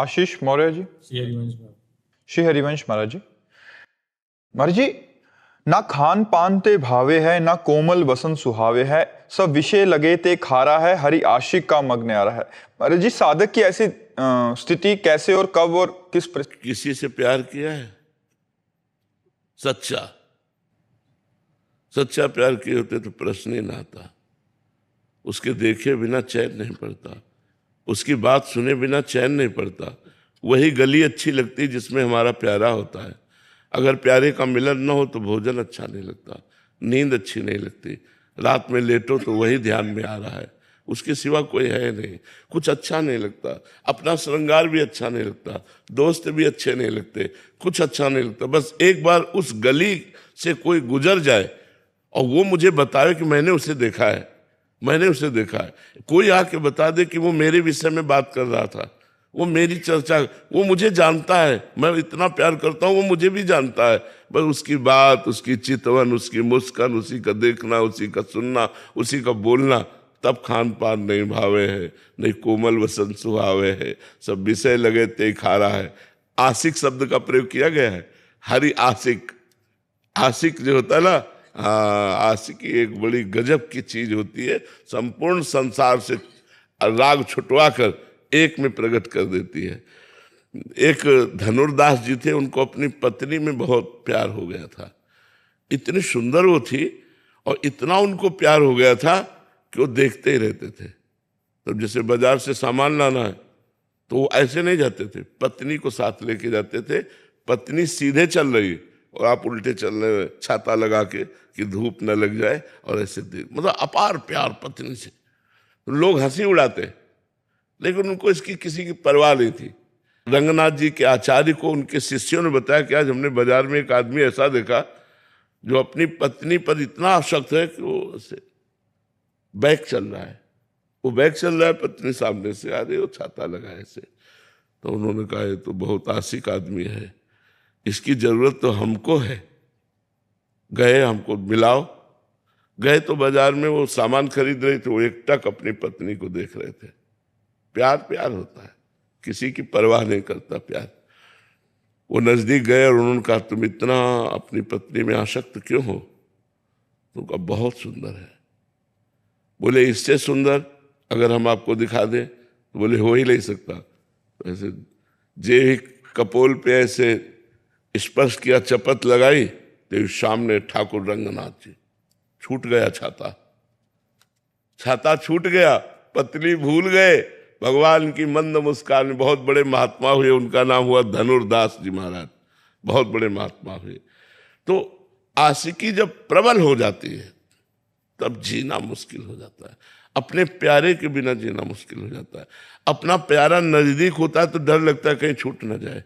आशीष मौर्य जी। श्री हरिवंश महाराज जी। महाराज जी, ना खान पान ते भावे है, ना कोमल वसन सुहावे है, सब विषय लगे ते खारा है, हरि आशिक का मग न्यारा है। महाराज जी, साधक की ऐसी स्थिति कैसे और कब और किसी से प्यार किया है? सच्चा सच्चा प्यार किए होते तो प्रश्न ही ना आता। उसके देखे बिना चैन नहीं पड़ता, उसकी बात सुने बिना चैन नहीं पड़ता। वही गली अच्छी लगती जिसमें हमारा प्यारा होता है। अगर प्यारे का मिलन न हो तो भोजन अच्छा नहीं लगता, नींद अच्छी नहीं लगती, रात में लेटो तो वही ध्यान में आ रहा है, उसके सिवा कोई है नहीं, कुछ अच्छा नहीं लगता। अपना श्रृंगार भी अच्छा नहीं लगता, दोस्त भी अच्छे नहीं लगते, कुछ अच्छा नहीं लगता। बस एक बार उस गली से कोई गुजर जाए और वो मुझे बताए कि मैंने उसे देखा है, मैंने उसे देखा है। कोई आके बता दे कि वो मेरे विषय में बात कर रहा था, वो मेरी चर्चा, वो मुझे जानता है, मैं इतना प्यार करता हूँ, वो मुझे भी जानता है। बस उसकी बात, उसकी चितवन, उसकी मुस्कान, उसी का देखना, उसी का सुनना, उसी का बोलना, तब खान पान नहीं भावे है, नहीं कोमल वसन सुहावे है, सब विषय लगे ते खारा है। आशिक शब्द का प्रयोग किया गया है। हरि आशिक, आशिक जो होता है ना, आशिकी एक बड़ी गजब की चीज होती है, संपूर्ण संसार से राग छुटवा कर एक में प्रकट कर देती है। एक धनुर्दास जी थे, उनको अपनी पत्नी में बहुत प्यार हो गया था। इतनी सुंदर वो थी और इतना उनको प्यार हो गया था कि वो देखते ही रहते थे। तो जैसे बाजार से सामान लाना है तो वो ऐसे नहीं जाते थे, पत्नी को साथ लेके जाते थे। पत्नी सीधे चल रही और आप उल्टे चल रहे, छाता लगा के कि धूप न लग जाए, और ऐसे मतलब अपार प्यार पत्नी से। लोग हंसी उड़ाते, लेकिन उनको इसकी किसी की परवाह नहीं थी। रंगनाथ जी के आचार्य को उनके शिष्यों ने बताया कि आज हमने बाजार में एक आदमी ऐसा देखा जो अपनी पत्नी पर इतना आसक्त है कि वो ऐसे बैग चल रहा है, वो बैग चल रहा है, पत्नी सामने से आ रही है, वो छाता लगा ऐसे। तो उन्होंने कहा ये तो बहुत आशिक आदमी है, इसकी जरूरत तो हमको है, गए हमको मिलाओ। गए तो बाजार में वो सामान खरीद रहे थे, वो एकटक अपनी पत्नी को देख रहे थे। प्यार प्यार होता है, किसी की परवाह नहीं करता प्यार। वो नजदीक गए और उन्होंने कहा तुम इतना अपनी पत्नी में आसक्त क्यों हो? तो कहा बहुत सुंदर है। बोले इससे सुंदर अगर हम आपको दिखा दें? तो बोले हो ही नहीं सकता। तो ऐसे जे ही कपोल पे ऐसे स्पर्श किया, चपत लगाई, तो सामने ठाकुर रंगनाथ जी। छूट गया छाता, छाता छूट गया, पत्नी भूल गए। भगवान की मंद मुस्कान। बहुत बड़े महात्मा हुए, उनका नाम हुआ धनुर्दास जी महाराज, बहुत बड़े महात्मा हुए। तो आशिकी जब प्रबल हो जाती है तब जीना मुश्किल हो जाता है। अपने प्यारे के बिना जीना मुश्किल हो जाता है। अपना प्यारा नजदीक होता है तो डर लगता है कहीं छूट ना जाए,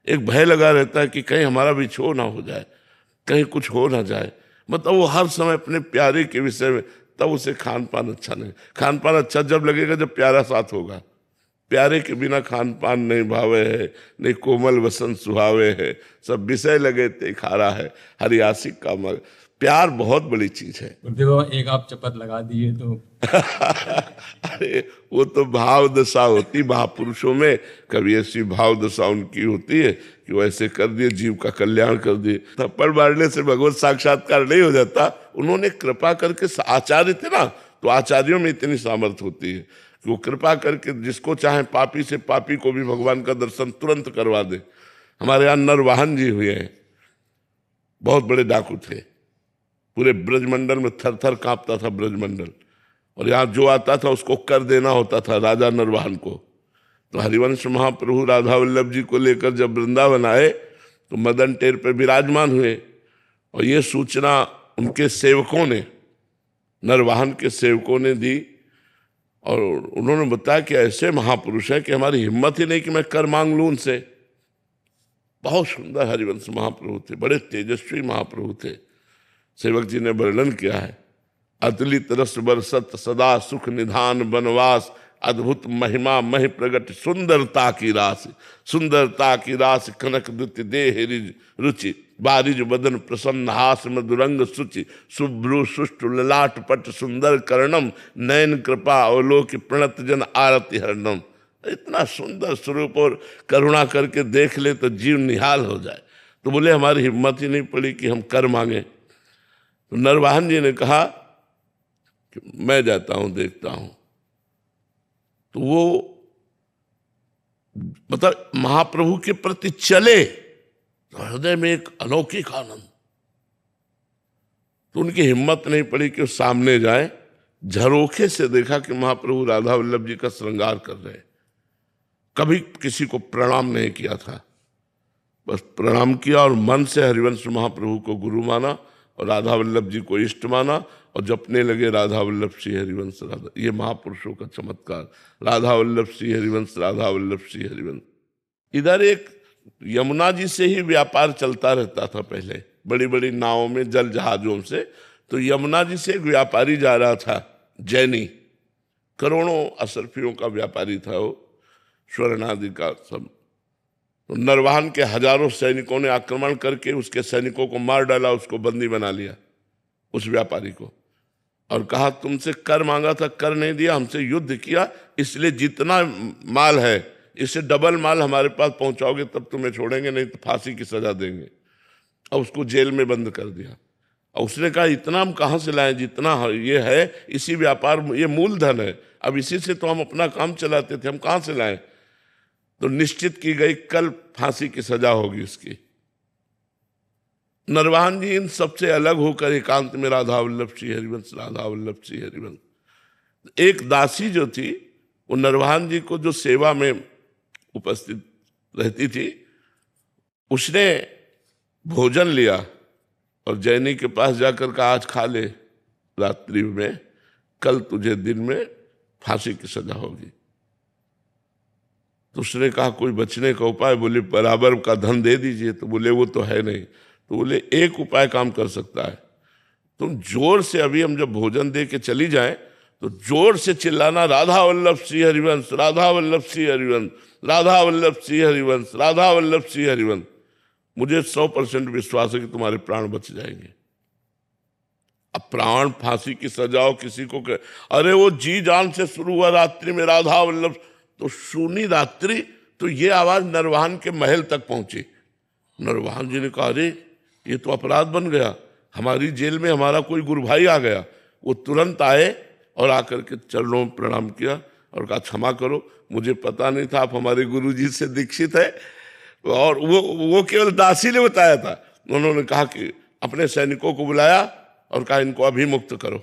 एक भय लगा रहता है कि कहीं हमारा बिछोह ना हो जाए, कहीं कुछ हो ना जाए। मतलब वो हर समय अपने प्यारे के विषय में, तब उसे खान पान अच्छा नहीं। खान पान अच्छा जब लगेगा जब प्यारा साथ होगा। प्यारे के बिना खान पान नहीं भावे है, नहीं कोमल वसन सुहावे है, सब विषय लगे ते खारा है, हरि आशिक का मग। प्यार बहुत बड़ी चीज है। देखो एक आप चपत लगा दिए तो अरे वो तो भाव दशा होती महापुरुषों में, कभी ऐसी भाव दशा उनकी होती है कि वो ऐसे कर दिए, जीव का कल्याण कर दिए। थप्पड़ मारने से भगवत साक्षात्कार नहीं हो जाता। उन्होंने कृपा करके, आचार्य थे ना, तो आचार्यों में इतनी सामर्थ्य होती है कि वो कृपा करके जिसको चाहे पापी से पापी को भी भगवान का दर्शन तुरंत करवा दे। हमारे यहाँ नरवाहन जी हुए हैं, बहुत बड़े डाकू थे, पूरे ब्रजमंडल में थर थर कांपता था ब्रजमंडल, और यहाँ जो आता था उसको कर देना होता था राजा नरवाहन को। तो हरिवंश महाप्रभु राधा वल्लभ जी को लेकर जब वृंदावन आए तो मदन टेर पे विराजमान हुए, और ये सूचना उनके सेवकों ने, नरवाहन के सेवकों ने दी, और उन्होंने बताया कि ऐसे महापुरुष हैं कि हमारी हिम्मत ही नहीं कि मैं कर मांग लूं उनसे। बहुत सुंदर हरिवंश महाप्रभु थे, बड़े तेजस्वी महाप्रभु थे। सेवक जी ने वर्णन किया है, अतुलित रस बरसत सदा सुख निधान बनवास, अद्भुत महिमा महि प्रगट सुंदरता की रास, सुंदरता की रास कनक दुति देह रिज रुचि, बारिज बदन प्रसन्न हास मधुरंग सुचि, शुभ्रु सुष्टु ललाट पट सुंदर कर्णम, नयन कृपा अवलोक प्रणत जन आरति हरणम। इतना सुंदर स्वरूप और करुणा करके देख ले तो जीव निहाल हो जाए। तो बोले हमारी हिम्मत ही नहीं पड़ी कि हम कर मांगे। तो नरवाहन जी ने कहा कि मैं जाता हूं, देखता हूं। तो वो मतलब महाप्रभु के प्रति चले तो हृदय में एक अलौकिक आनंद। तो उनकी हिम्मत नहीं पड़ी कि वो सामने जाए। झरोखे से देखा कि महाप्रभु राधा वल्लभ जी का श्रृंगार कर रहे। कभी किसी को प्रणाम नहीं किया था, बस प्रणाम किया और मन से हरिवंश महाप्रभु को गुरु माना और राधा वल्लभ जी को इष्ट माना और जपने लगे राधा वल्लभ श्री हरिवंश राधा। ये महापुरुषों का चमत्कार, राधा वल्लभ श्री हरिवंश, राधा वल्लभ श्री हरिवंश। इधर एक यमुना जी से ही व्यापार चलता रहता था पहले, बड़ी बड़ी नावों में, जल जहाजों से। तो यमुना जी से एक व्यापारी जा रहा था, जैनी, करोड़ों असरफियों का व्यापारी था वो, स्वर्ण आदि का सब। तो नरवाहन के हजारों सैनिकों ने आक्रमण करके उसके सैनिकों को मार डाला, उसको बंदी बना लिया, उस व्यापारी को, और कहा तुमसे कर मांगा था, कर नहीं दिया, हमसे युद्ध किया, इसलिए जितना माल है इससे डबल माल हमारे पास पहुंचाओगे तब तुम्हें छोड़ेंगे, नहीं तो फांसी की सजा देंगे। और उसको जेल में बंद कर दिया। और उसने कहा इतना हम कहाँ से लाएं, जितना ये है इसी व्यापार, ये मूलधन है, अब इसी से तो हम अपना काम चलाते थे, हम कहाँ से लाएं। तो निश्चित की गई कल फांसी की सजा होगी उसकी। नरवाहन जी इन सबसे अलग होकर एकांत में राधा वल्लभ श्री हरिवंश, राधा वल्लभ श्री हरिवंश। एक दासी जो थी वो नरवाहन जी को जो सेवा में उपस्थित रहती थी, उसने भोजन लिया और जैनी के पास जाकर कहा आज खा ले रात्रि में, कल तुझे दिन में फांसी की सजा होगी। तो उसने कहा कोई बचने का उपाय। बोले बराबर का धन दे दीजिए। तो बोले वो तो है नहीं। तो बोले एक उपाय काम कर सकता है, तुम जोर से, अभी हम जब भोजन दे के चली जाएं तो जोर से चिल्लाना राधा वल्लभ श्री हरिवंश, राधा वल्लभ श्री हरिवंश, राधा वल्लभ श्री हरिवंश, राधा वल्लभ श्री हरिवंश। मुझे 100% विश्वास है कि तुम्हारे प्राण बच जाएंगे। अब प्राण फांसी की सजाओ किसी को अरे वो जी जान से शुरू हुआ रात्रि में राधा वल्लभ, तो सुनी रात्रि तो ये आवाज नरवाहन के महल तक पहुंची। नरवाहन जी ने कहा अरे ये तो अपराध बन गया, हमारी जेल में हमारा कोई गुरु भाई आ गया। वो तुरंत आए और आकर के चरणों में प्रणाम किया और कहा क्षमा करो, मुझे पता नहीं था आप हमारे गुरु जी से दीक्षित है। और वो केवल दासी ने बताया था। उन्होंने कहा कि अपने सैनिकों को बुलाया और कहा इनको अभी मुक्त करो,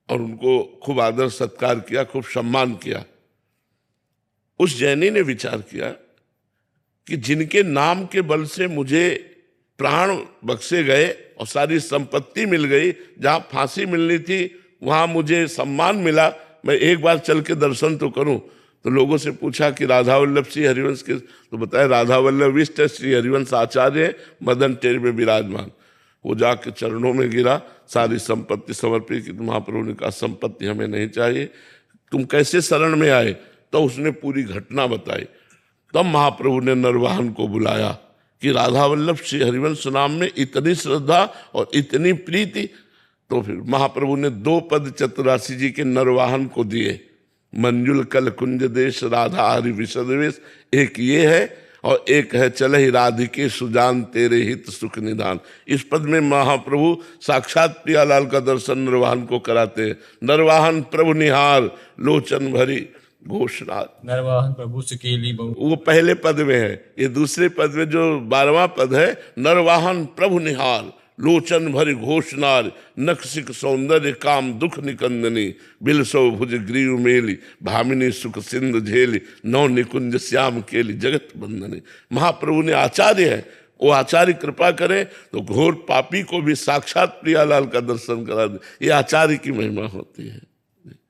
और उनको खूब आदर सत्कार किया, खूब सम्मान किया। उस जैनी ने विचार किया कि जिनके नाम के बल से मुझे प्राण बख्शे गए और सारी संपत्ति मिल गई, जहां फांसी मिलनी थी वहां मुझे सम्मान मिला, मैं एक बार चल के दर्शन तो करूं। तो लोगों से पूछा कि राधा वल्लभ श्री हरिवंश के, तो बताया राधा वल्लभ इष्ट श्री हरिवंश आचार्य मदन टेर में विराजमान। वो जाके चरणों में गिरा, सारी संपत्ति समर्पित की। महाप्रभु ने कहा संपत्ति हमें नहीं चाहिए, तुम कैसे शरण में आए। तो उसने पूरी घटना बताई। तब महाप्रभु ने नरवाहन को बुलाया कि राधा वल्लभ श्री हरिवंश नाम में इतनी श्रद्धा और इतनी प्रीति। तो फिर महाप्रभु ने 2 पद चतुरासी जी के नरवाहन को दिए, मंजुल कल कुंज देश राधा हरि विशदेश। एक ये है और एक है चल ही राधिके सुजान तेरे हित सुख निधान। इस पद में महाप्रभु साक्षात प्रियालाल का दर्शन नरवाहन को कराते हैं। नरवाहन प्रभु निहार लोचन भरी घोषणा। नरवाहन प्रभु सुकेली बहु, वो पहले पद में है। ये दूसरे पद में जो 12वां पद है, नरवाहन प्रभु निहार लोचन भरी घोषणार, नक्सिक सौंदर्य काम दुख निकंदनी, बिलसो भुज ग्रीव मेली, भामिनी सुख सिंधु झेली, नौ निकुंज श्याम केली जगत बंदनी। महाप्रभु ने आचार्य है, वो आचार्य कृपा करे तो घोर पापी को भी साक्षात प्रियालाल का दर्शन करा दे। ये आचार्य की महिमा होती है।